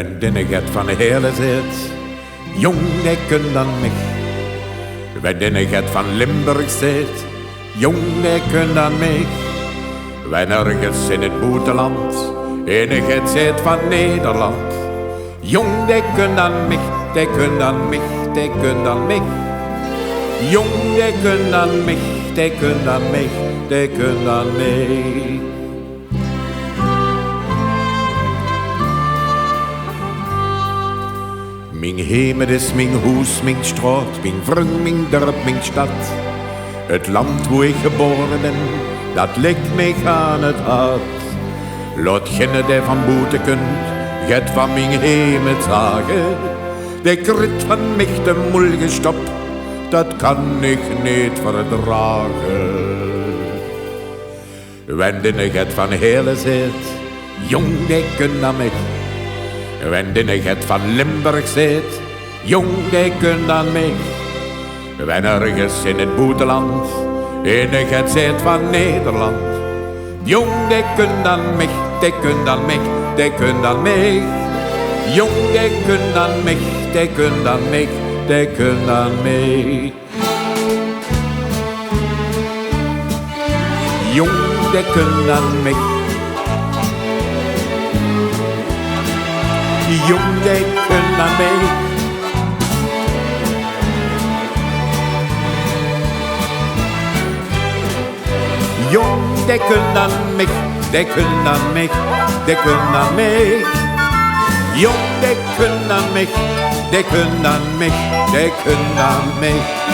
Wenn dinne het van hele zit, jong de kun dan mich. Wenn dinne het van Limburg zit, jong de kun dan mich. Wenn ergens in het buitenland, in het zit van Nederland, jong de kun dan mich, de kun dan mich, de kun dan mich. Jong de kun dan mich, de kun dan mich, de kun dan mich. Mijn hemet is mijn huis, mijn straat, mijn vriend, mijn dorp, mijn stad. Het land waar ik geboren ben, dat ligt mij aan het hart. Laat geen die van boete kunt, het van mijn hemet zagen. De krit van mij de moel gestopt, dat kan ik niet verdragen. Wenn dinne het van hele zit, jong de kun dan mich. Wenn dinne het van Limburg zit, jong de kun dan mich. Wenn ergens in het buitenland, in het zit van Nederland, jong de kun dan mich, de kun dan mich, de kun dan mich. Jong de kun dan mich, de kun dan mich, de kun dan mich. Jong de kun dan mich. Jong de kun dan mich. Jong de kun dan mich, de kun dan mich, de kun dan mich. Jong de kun dan mich, de kun dan mich, de kun dan mich.